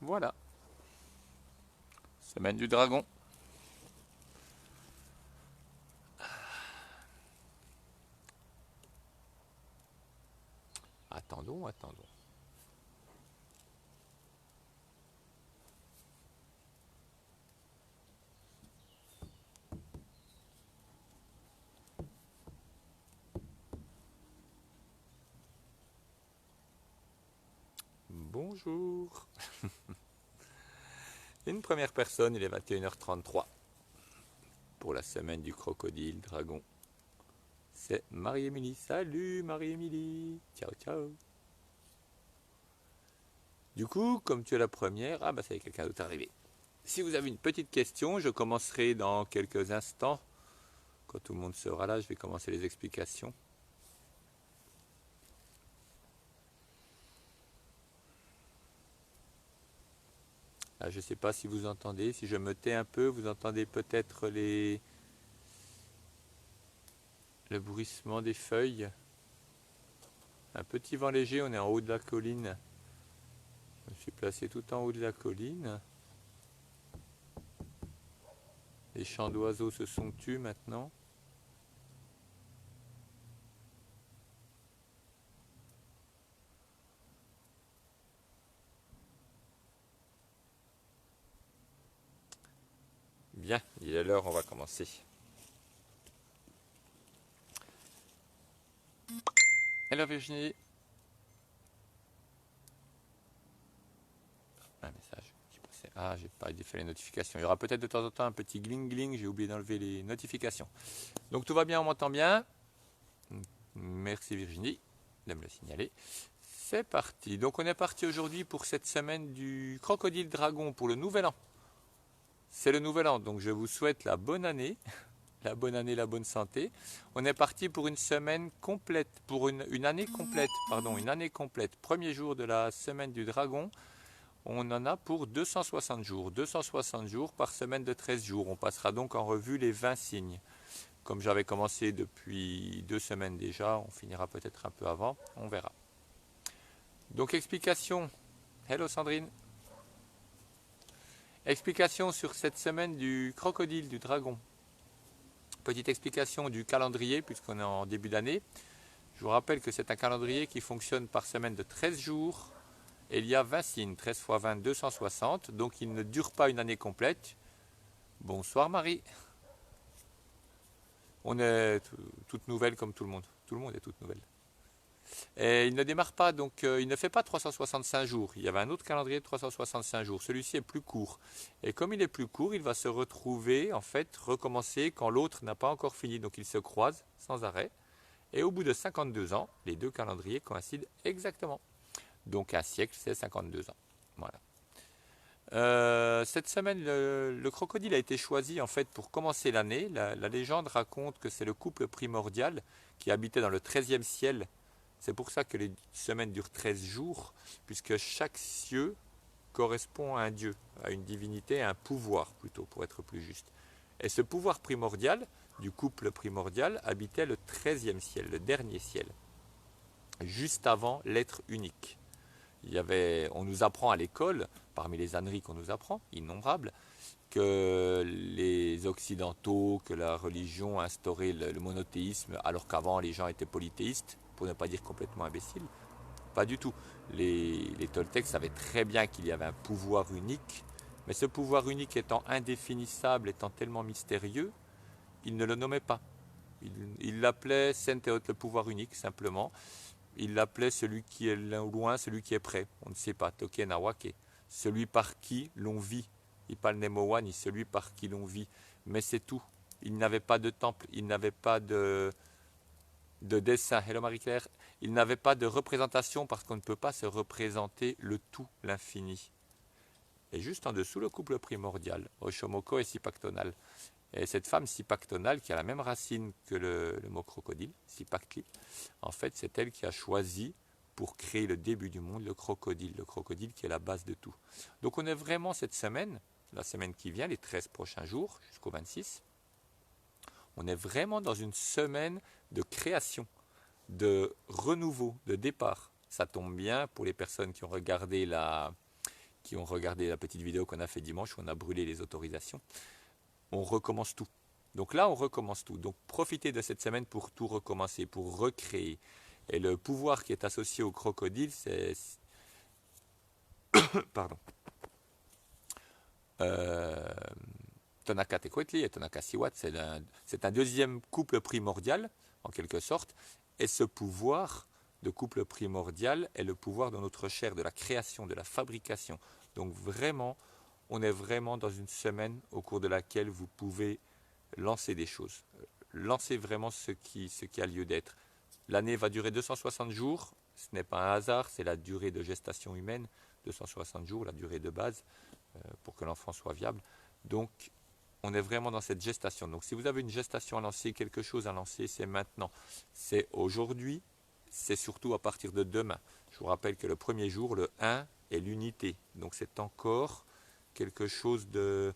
Voilà, semaine du dragon. Attendons. Bonjour. Une première personne, il est 21h33 pour la semaine du crocodile dragon. C'est Marie-Émilie. Salut Marie-Émilie. Ciao, ciao. Du coup, comme tu es la première, ça y est, quelqu'un d'autre est arrivé. Si vous avez une petite question, je commencerai dans quelques instants. Quand tout le monde sera là, je vais commencer les explications. Là, je ne sais pas si vous entendez. Si je me tais un peu, vous entendez peut-être le bruissement des feuilles. Un petit vent léger, on est en haut de la colline. Je me suis placé tout en haut de la colline. Les chants d'oiseaux se sont tus maintenant. Bien, il est l'heure, on va commencer. Hello Virginie. Un message qui passait. Ah, j'ai pas fait les notifications. Il y aura peut-être de temps en temps un petit gling-gling, j'ai oublié d'enlever les notifications. Donc tout va bien, on m'entend bien. Merci Virginie de me le signaler. C'est parti. Donc on est parti aujourd'hui pour cette semaine du crocodile dragon pour le nouvel an. C'est le nouvel an, donc je vous souhaite la bonne année, la bonne santé. On est parti pour une semaine complète, pour une année complète, une année complète. Premier jour de la semaine du dragon, on en a pour 260 jours. 260 jours par semaine de 13 jours. On passera donc en revue les 20 signes. Comme j'avais commencé depuis 2 semaines déjà, on finira peut-être un peu avant, on verra. Donc explication. Hello Sandrine. Explication sur cette semaine du crocodile, du dragon. Petite explication du calendrier, puisqu'on est en début d'année. Je vous rappelle que c'est un calendrier qui fonctionne par semaine de 13 jours. Et il y a 20 signes, 13 x 20, 260. Donc il ne dure pas une année complète. Bonsoir Marie. On est toute nouvelle comme tout le monde. Tout le monde est toute nouvelle. Et il ne démarre pas, donc il ne fait pas 365 jours. Il y avait un autre calendrier de 365 jours. Celui-ci est plus court. Et comme il est plus court, il va se retrouver, en fait, recommencer quand l'autre n'a pas encore fini. Donc ils se croisent sans arrêt. Et au bout de 52 ans, les deux calendriers coïncident exactement. Donc un siècle, c'est 52 ans. Voilà. Cette semaine, le crocodile a été choisi en fait pour commencer l'année. La légende raconte que c'est le couple primordial qui habitait dans le 13e ciel. C'est pour ça que les semaines durent 13 jours, puisque chaque cieux correspond à un dieu, à une divinité, à un pouvoir plutôt, pour être plus juste. Et ce pouvoir primordial, du couple primordial, habitait le 13e ciel, le dernier ciel, juste avant l'être unique. On nous apprend à l'école, parmi les âneries qu'on nous apprend, innombrables, que les occidentaux, que la religion a instauré le monothéisme, alors qu'avant les gens étaient polythéistes, pour ne pas dire complètement imbéciles. Pas du tout. Les Toltecs savaient très bien qu'il y avait un pouvoir unique, mais ce pouvoir unique étant indéfinissable, étant tellement mystérieux, ils ne le nommaient pas. Ils l'appelaient Senteot, le pouvoir unique, simplement. Ils l'appelaient celui qui est loin, celui qui est près. On ne sait pas, Token Awake. Celui par qui l'on vit. Il parle Nemowa, ni celui par qui l'on vit. Mais c'est tout. Il n'avait pas de temple, il n'avait pas de dessin. Hello Marie-Claire. Il n'avait pas de représentation parce qu'on ne peut pas se représenter le tout, l'infini. Et juste en dessous, le couple primordial, Oshomoko et Sipactonal. Et cette femme Sipactonal, qui a la même racine que le mot crocodile, Sipactli, en fait, c'est elle qui a choisi pour créer le début du monde le crocodile qui est la base de tout. Donc on est vraiment cette semaine, la semaine qui vient, les 13 prochains jours, jusqu'au 26, on est vraiment dans une semaine de création, de renouveau, de départ. Ça tombe bien pour les personnes qui ont regardé qui ont regardé la petite vidéo qu'on a fait dimanche, où on a brûlé les autorisations, on recommence tout. Donc là, on recommence tout. Donc profitez de cette semaine pour tout recommencer, pour recréer. Et le pouvoir qui est associé au crocodile, c'est... Pardon. Tonaka Tequetli et Tonaka Siwat, c'est un deuxième couple primordial, en quelque sorte. Et ce pouvoir de couple primordial est le pouvoir de notre chair, de la création, de la fabrication. Donc vraiment, on est vraiment dans une semaine au cours de laquelle vous pouvez lancer des choses. Lancez vraiment ce qui a lieu d'être. L'année va durer 260 jours. Ce n'est pas un hasard, c'est la durée de gestation humaine. 260 jours, la durée de base, pour que l'enfant soit viable. Donc, on est vraiment dans cette gestation. Donc, si vous avez une gestation à lancer, quelque chose à lancer, c'est maintenant. C'est aujourd'hui, c'est surtout à partir de demain. Je vous rappelle que le premier jour, le 1 est l'unité. Donc, c'est encore quelque chose de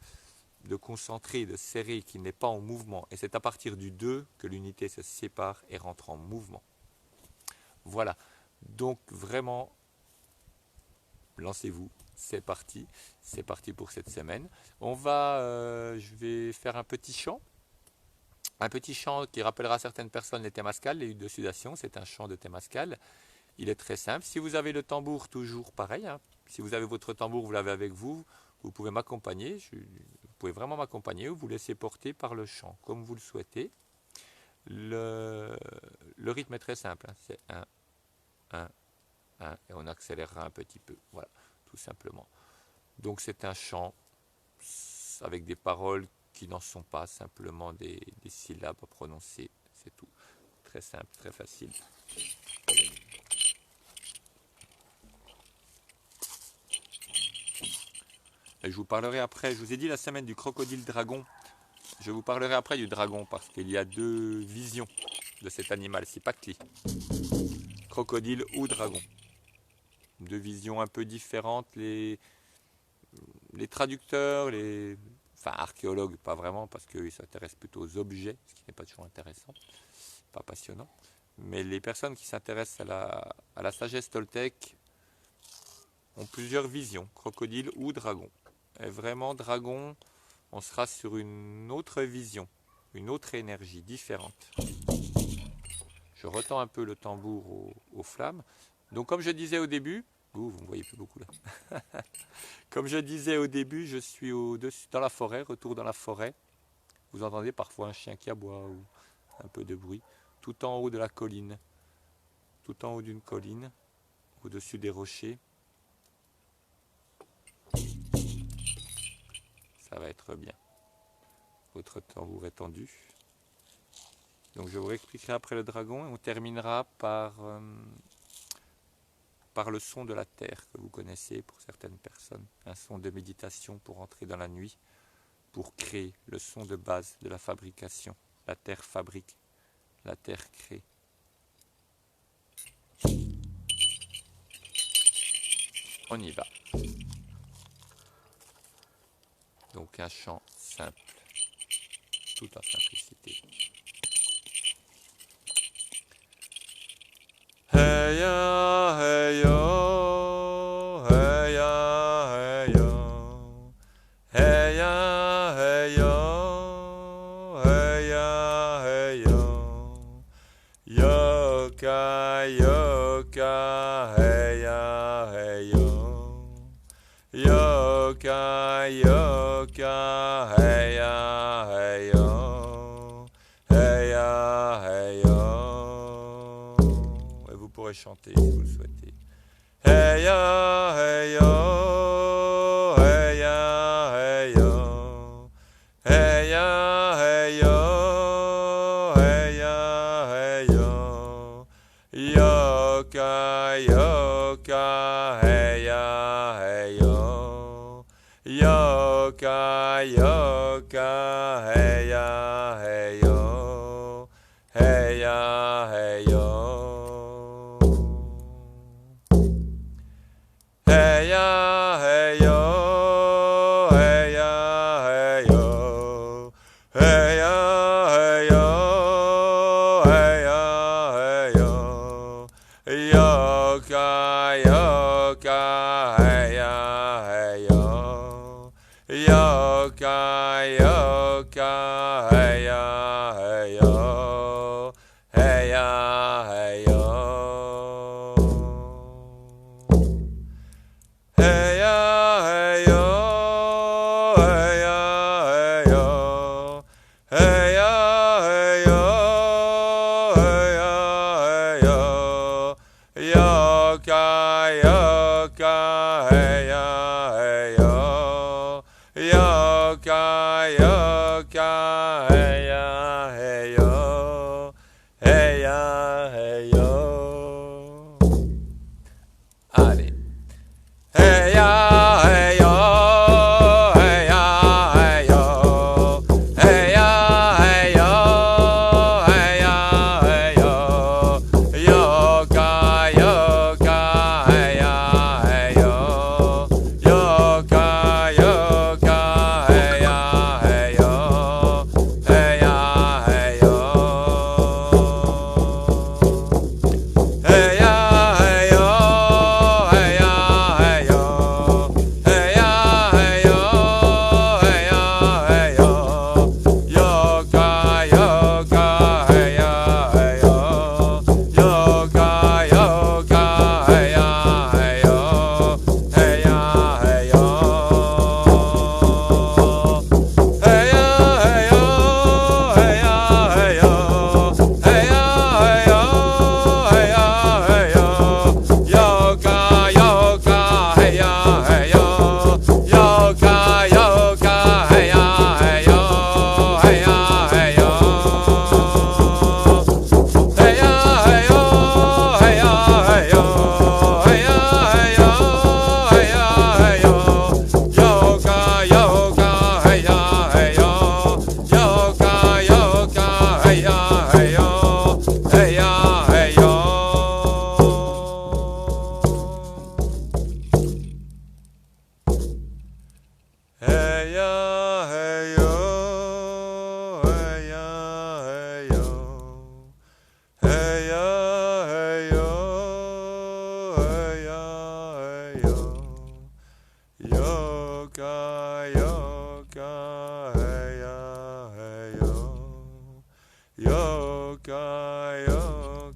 concentré, de serré, qui n'est pas en mouvement. Et c'est à partir du 2 que l'unité se sépare et rentre en mouvement. Voilà. Donc, vraiment, lancez-vous. C'est parti pour cette semaine. Je vais faire un petit chant qui rappellera certaines personnes les Temazcal, les huttes de sudation. C'est un chant de Temazcal. Il est très simple. Si vous avez le tambour, toujours pareil. Si vous avez votre tambour, vous l'avez avec vous, vous pouvez m'accompagner. Vous pouvez vraiment m'accompagner ou vous laisser porter par le chant, comme vous le souhaitez. Le rythme est très simple. C'est 1, 1, 1. Et on accélérera un petit peu. Voilà. Tout simplement. Donc c'est un chant avec des paroles qui n'en sont pas, simplement des syllabes à prononcer, c'est tout. Très simple, très facile. Et je vous parlerai après, je vous ai dit la semaine du crocodile dragon, je vous parlerai après du dragon parce qu'il y a deux visions de cet animal, c'est Pakli, crocodile ou dragon. Deux visions un peu différentes, les traducteurs, archéologues, pas vraiment, parce qu'ils s'intéressent plutôt aux objets, ce qui n'est pas toujours intéressant, pas passionnant. Mais les personnes qui s'intéressent à la sagesse toltèque ont plusieurs visions, crocodile ou dragon. Et vraiment, dragon, on sera sur une autre vision, une autre énergie différente. Je retends un peu le tambour aux flammes. Donc comme je disais au début, vous ne me voyez plus beaucoup là. Comme je disais au début, je suis dans la forêt, retour dans la forêt. Vous entendez parfois un chien qui aboie ou un peu de bruit. Tout en haut de la colline, tout en haut d'une colline, au-dessus des rochers. Ça va être bien. Votre tambour est tendu. Donc je vous expliquerai après le dragon et on terminera par le son de la terre que vous connaissez pour certaines personnes. Un son de méditation pour entrer dans la nuit, pour créer le son de base de la fabrication. La terre fabrique, la terre crée. On y va. Donc un chant simple, tout en simplicité. Hey ya, hey yo, hey ya, hey yo, hey ya, hey yo, hey ya, hey yo, yoka, yoka, hey ya, hey yo, yoka, yoka, hey ya, hey yo, hey ya, hey yo. Vous pourrez chanter si vous le souhaitez. Hey ya, hey yo, hey ya, hey yo, hey ya, hey yo, hey ya, hey yo, yoka, yoka, hey ya, hey yo, yoka, yoka, hey ya, hey yo, hey ya, hey yo. Hey ya, hey yo, hey ya, hey yo, hey ya, hey yo, hey ya, hey yo, yoka, yoka, hey ya, hey yoka, yoka, hey ya, hey yo. Yoka, yoka, hey ya, hey yo. Hey ya, hey yo. Allez. Hey ya, hey yo. Hey ya, hey yo. Hey ya, hey yo. Hey ya, hey yo. Yoka, yoka, hey ya, hey yo. Yoka, yoka, hey ya, hey yo. Hey ya, hey yo. Hey ya, hey yo. Hey ya, hey yo. Hey ya, hey yo. Hey ya, hey yo. Yoka, yoka, hey ya, hey yo. Yoka, yoka, hey ya, hey yo. Hey ya, hey yo. Hey ya, hey yo. Hey ya, hey yo. Hey ya, hey yo. Hey ya, hey yo. Yoka, yoka, hey ya, hey yo. Yoka, yoka, hey ya, hey yo. Hey ya, hey yo. Hey ya, hey yo. Hey ya, hey yo. Hey ya, hey yo. Hey ya,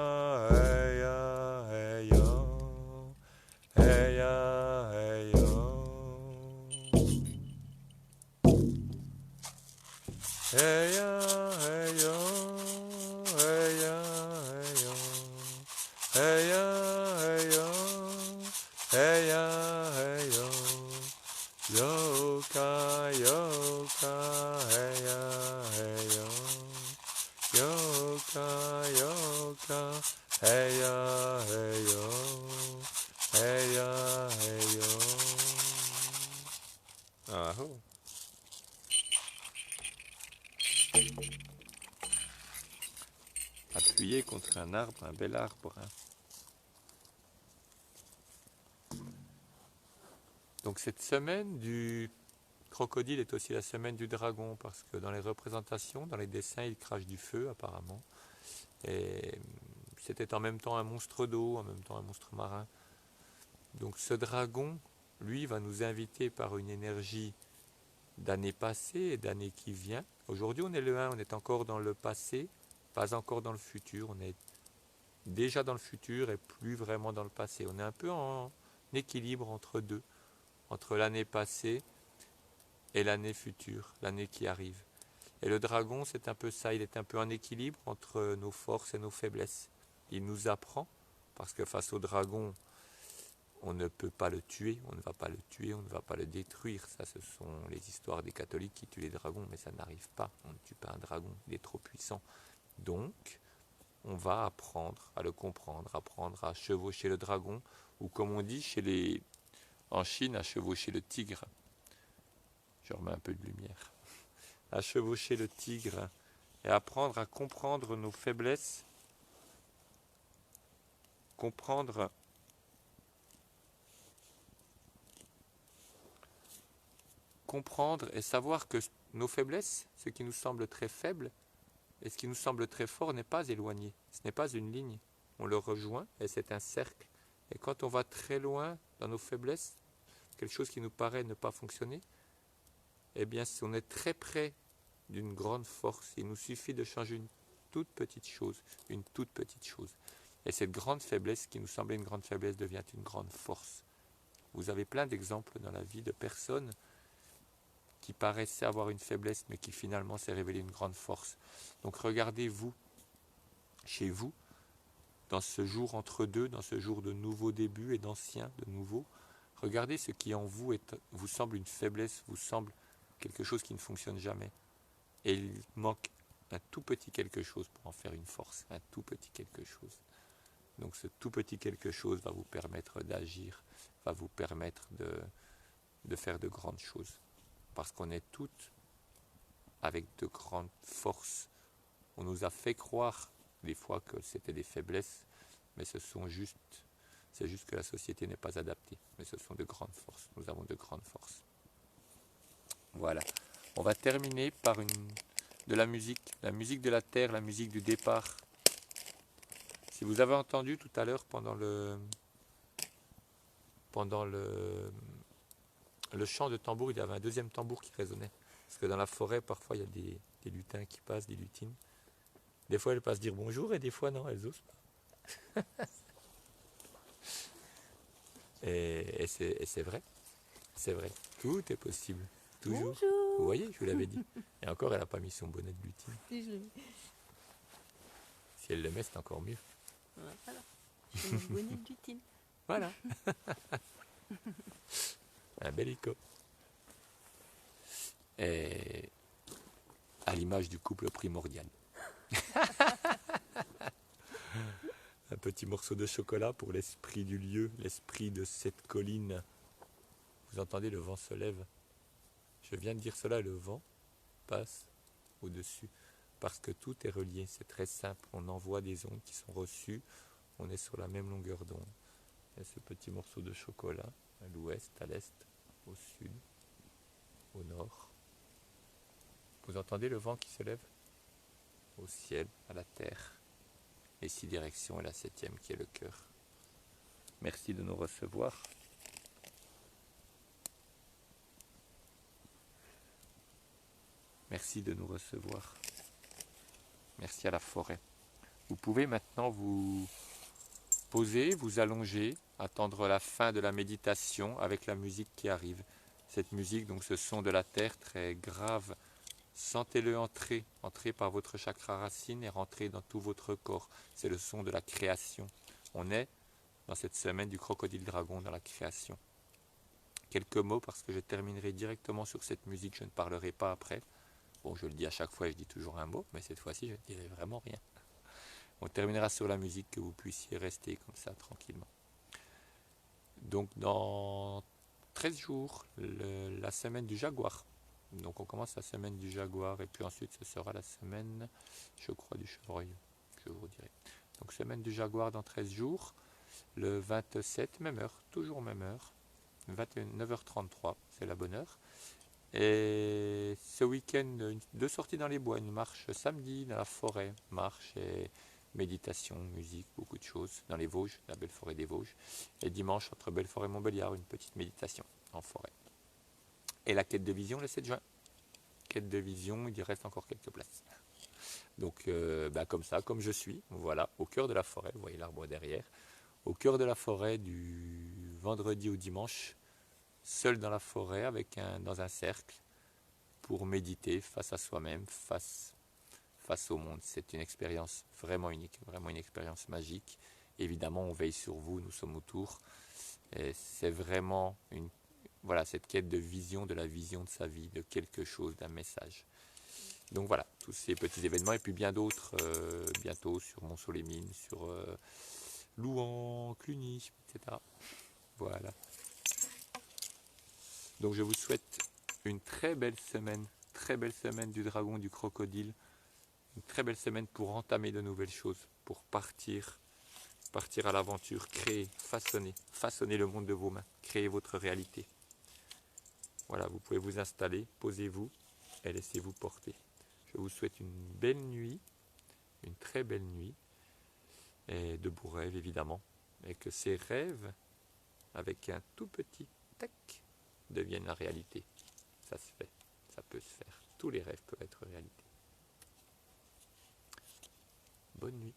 hey yo. Yoka, yoka, hey ya, hey yo. Yoka, yoka, hey ya, hey yo. Hey ya, hey yo. Hey ya, hey yo. Hey ya, hey yo. Hey ya, hey yo. Hey ya, hey yo. Yoka, yoka, hey ya, hey yo. Yoka, yoka, hey ya, hey yo. Hey ya, hey yo. Hey ya, hey yo. Hey ya, hey yo. Hey ya, hey yo. Hey ya, hey yo. Yoka, yoka, hey ya, hey yo. Yoka, yoka, hey ya, hey yo. Hey ya, hey yo. Ah oh. Appuyé contre un arbre, un bel arbre. Hein. Donc cette semaine du crocodile est aussi la semaine du dragon parce que dans les représentations, dans les dessins, il crache du feu apparemment. Et c'était en même temps un monstre d'eau, en même temps un monstre marin. Donc ce dragon, lui, va nous inviter par une énergie d'année passée et d'année qui vient. Aujourd'hui, on est le 1, on est encore dans le passé, pas encore dans le futur. On est déjà dans le futur et plus vraiment dans le passé. On est un peu en équilibre entre deux, entre l'année passée et l'année future, l'année qui arrive. Et le dragon, c'est un peu ça, il est un peu en équilibre entre nos forces et nos faiblesses. Il nous apprend, parce que face au dragon, on ne peut pas le tuer, on ne va pas le tuer, on ne va pas le détruire. Ça, ce sont les histoires des catholiques qui tuent les dragons, mais ça n'arrive pas. On ne tue pas un dragon, il est trop puissant. Donc, on va apprendre à le comprendre, apprendre à chevaucher le dragon, ou comme on dit en Chine, à chevaucher le tigre. Je remets un peu de lumière. À chevaucher le tigre et apprendre à comprendre nos faiblesses, comprendre et savoir que nos faiblesses, ce qui nous semble très faible et ce qui nous semble très fort n'est pas éloigné, ce n'est pas une ligne, on le rejoint et c'est un cercle. Et quand on va très loin dans nos faiblesses, quelque chose qui nous paraît ne pas fonctionner, eh bien si on est très près d'une grande force, il nous suffit de changer une toute petite chose. Et cette grande faiblesse qui nous semblait une grande faiblesse devient une grande force. Vous avez plein d'exemples dans la vie de personnes qui paraissaient avoir une faiblesse mais qui finalement s'est révélée une grande force. Donc regardez-vous, chez vous, dans ce jour entre deux, dans ce jour de nouveau début et d'ancien, de nouveau, regardez ce qui en vous vous semble une faiblesse, vous semble quelque chose qui ne fonctionne jamais. Et il manque un tout petit quelque chose pour en faire une force, un tout petit quelque chose. Donc ce tout petit quelque chose va vous permettre d'agir, va vous permettre de faire de grandes choses. Parce qu'on est toutes avec de grandes forces. On nous a fait croire des fois que c'était des faiblesses, mais c'est juste que la société n'est pas adaptée. Mais ce sont de grandes forces. Nous avons de grandes forces. Voilà. On va terminer par de la musique de la terre, la musique du départ. Si vous avez entendu tout à l'heure pendant le chant de tambour, il y avait un deuxième tambour qui résonnait. Parce que dans la forêt, parfois, il y a des lutins qui passent, des lutines. Des fois, elles passent dire bonjour et des fois, non, elles osent pas. Et c'est vrai. C'est vrai. Tout est possible. Toujours. Bonjour. Vous voyez, je vous l'avais dit. Et encore, elle n'a pas mis son bonnet de lutine. Si je le mets. Si elle le met, c'est encore mieux. Voilà. Je mets mon bonnet de lutine. Voilà. Un bel écho. Et à l'image du couple primordial. Un petit morceau de chocolat pour l'esprit du lieu, l'esprit de cette colline. Vous entendez, le vent se lève. Je viens de dire cela, le vent passe au-dessus. Parce que tout est relié, c'est très simple. On envoie des ondes qui sont reçues. On est sur la même longueur d'onde. Il y a ce petit morceau de chocolat, à l'ouest, à l'est, au sud, au nord. Vous entendez le vent qui se lève? Au ciel, à la terre. Les 6 directions et la 7e qui est le cœur. Merci de nous recevoir. Merci de nous recevoir. Merci à la forêt. Vous pouvez maintenant vous poser, vous allonger, attendre la fin de la méditation avec la musique qui arrive. Cette musique, donc ce son de la terre très grave, sentez-le entrer par votre chakra racine et rentrer dans tout votre corps. C'est le son de la création. On est dans cette semaine du crocodile dragon dans la création. Quelques mots parce que je terminerai directement sur cette musique, je ne parlerai pas après. Bon, je le dis à chaque fois et je dis toujours un mot, mais cette fois-ci je ne dirai vraiment rien. On terminera sur la musique, que vous puissiez rester comme ça tranquillement. Donc dans 13 jours, la semaine du jaguar. Donc on commence la semaine du jaguar et puis ensuite ce sera la semaine, je crois, du chevreuil, je vous dirai. Donc semaine du jaguar dans 13 jours, le 27, même heure, toujours même heure, 9h33, c'est la bonne heure. Et ce week-end, 2 sorties dans les bois, une marche samedi dans la forêt, marche et méditation, musique, beaucoup de choses, dans les Vosges, la belle forêt des Vosges. Et dimanche, entre Belfort et Montbéliard, une petite méditation en forêt. Et la quête de vision le 7 juin. Quête de vision, il y reste encore quelques places. Donc comme ça, comme je suis, voilà, au cœur de la forêt, vous voyez l'arbre derrière, au cœur de la forêt du vendredi au dimanche, seul dans la forêt, dans un cercle, pour méditer face à soi-même, face au monde. C'est une expérience vraiment unique, vraiment une expérience magique. Évidemment, on veille sur vous, nous sommes autour. Et c'est vraiment cette quête de vision, de la vision de sa vie, de quelque chose, d'un message. Donc voilà, tous ces petits événements et puis bien d'autres bientôt sur Mont-Solémine, sur Louan, Cluny, etc. Voilà. Donc je vous souhaite une très belle semaine du dragon, du crocodile, une très belle semaine pour entamer de nouvelles choses, pour partir à l'aventure, créer, façonner le monde de vos mains, créer votre réalité. Voilà, vous pouvez vous installer, posez-vous et laissez-vous porter. Je vous souhaite une belle nuit, une très belle nuit, et de beaux rêves évidemment, et que ces rêves, avec un tout petit tac, deviennent la réalité. Ça se fait, ça peut se faire. Tous les rêves peuvent être réalité. Bonne nuit.